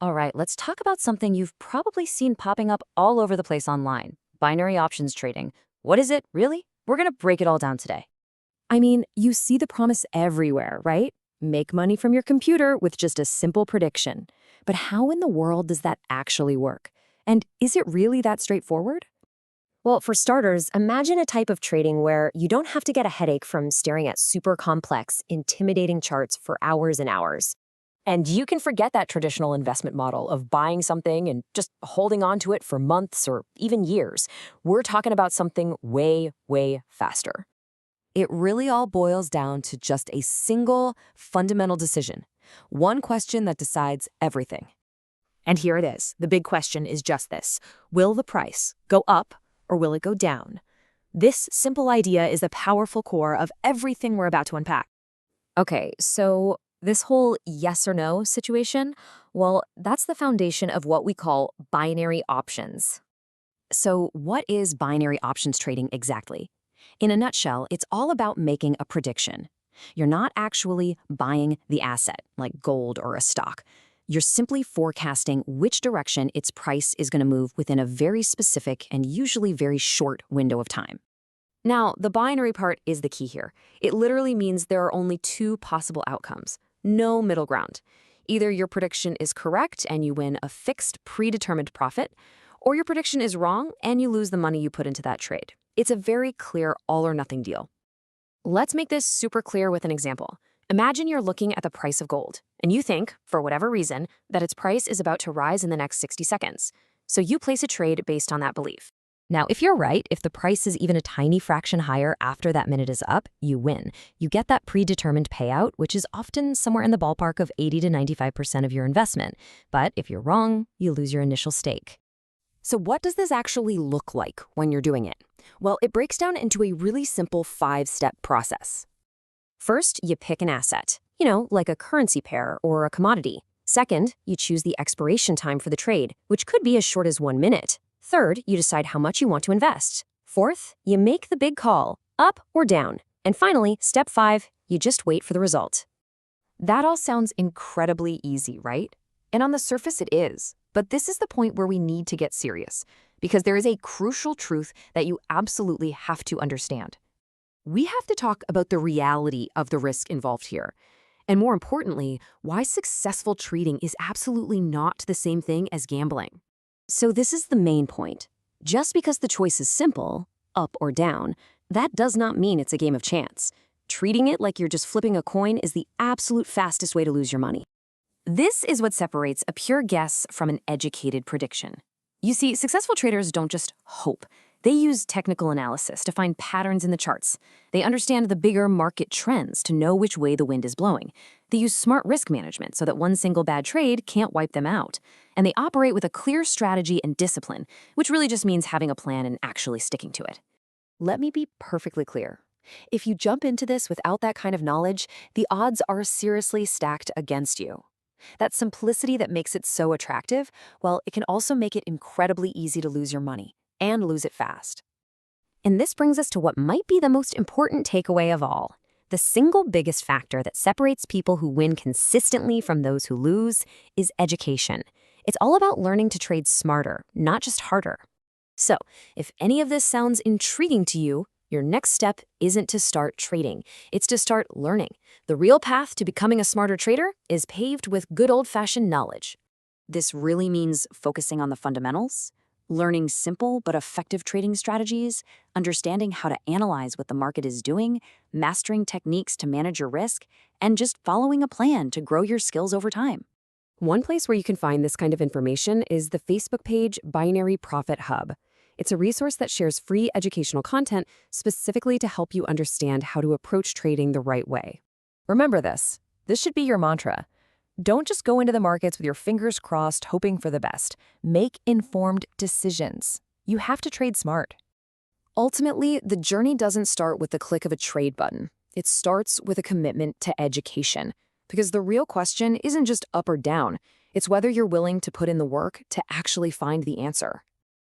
All right, let's talk about something you've probably seen popping up all over the place online: binary options trading. What is it, really? We're going to break it all down today. I mean, you see the promise everywhere, right? Make money from your computer with just a simple prediction. But how in the world does that actually work? And is it really that straightforward? Well, for starters, imagine a type of trading where you don't have to get a headache from staring at super complex, intimidating charts for hours and hours. And you can forget that traditional investment model of buying something and just holding on to it for months or even years. We're talking about something way, way faster. It really all boils down to just a single fundamental decision. One question that decides everything. And here it is. The big question is just this. Will the price go up or will it go down? This simple idea is the powerful core of everything we're about to unpack. Okay, so this whole yes or no situation, well, that's the foundation of what we call binary options. So, what is binary options trading exactly? In a nutshell, it's all about making a prediction. You're not actually buying the asset, like gold or a stock. You're simply forecasting which direction its price is going to move within a very specific and usually very short window of time. Now, the binary part is the key here. It literally means there are only two possible outcomes, no middle ground. Either your prediction is correct and you win a fixed, predetermined profit, or your prediction is wrong and you lose the money you put into that trade. It's a very clear all-or-nothing deal. Let's make this super clear with an example. Imagine you're looking at the price of gold, and you think, for whatever reason, that its price is about to rise in the next 60 seconds. So you place a trade based on that belief. Now, if you're right, if the price is even a tiny fraction higher after that minute is up, you win. You get that predetermined payout, which is often somewhere in the ballpark of 80 to 95% of your investment. But if you're wrong, you lose your initial stake. So what does this actually look like when you're doing it? Well, it breaks down into a really simple 5-step process. First, you pick an asset, like a currency pair or a commodity. Second, you choose the expiration time for the trade, which could be as short as 1 minute. Third, you decide how much you want to invest. Fourth, you make the big call, up or down. And finally, step 5, you just wait for the result. That all sounds incredibly easy, right? And on the surface it is. But this is the point where we need to get serious, because there is a crucial truth that you absolutely have to understand. We have to talk about the reality of the risk involved here. And more importantly, why successful trading is absolutely not the same thing as gambling. So this is the main point. Just because the choice is simple, up or down, that does not mean it's a game of chance. Treating it like you're just flipping a coin is the absolute fastest way to lose your money. This is what separates a pure guess from an educated prediction. You see, successful traders don't just hope. They use technical analysis to find patterns in the charts. They understand the bigger market trends to know which way the wind is blowing. They use smart risk management so that one single bad trade can't wipe them out. And they operate with a clear strategy and discipline, which really just means having a plan and actually sticking to it. Let me be perfectly clear. If you jump into this without that kind of knowledge, the odds are seriously stacked against you. That simplicity that makes it so attractive, well, it can also make it incredibly easy to lose your money, and lose it fast. And this brings us to what might be the most important takeaway of all. The single biggest factor that separates people who win consistently from those who lose is education. It's all about learning to trade smarter, not just harder. So, if any of this sounds intriguing to you, your next step isn't to start trading. It's to start learning. The real path to becoming a smarter trader is paved with good old-fashioned knowledge. This really means focusing on the fundamentals, learning simple but effective trading strategies, understanding how to analyze what the market is doing, mastering techniques to manage your risk, and just following a plan to grow your skills over time. One place where you can find this kind of information is the Facebook page Binary Profit Hub. It's a resource that shares free educational content specifically to help you understand how to approach trading the right way. Remember this. This should be your mantra. Don't just go into the markets with your fingers crossed, hoping for the best. Make informed decisions. You have to trade smart. Ultimately, the journey doesn't start with the click of a trade button. It starts with a commitment to education. Because the real question isn't just up or down. It's whether you're willing to put in the work to actually find the answer.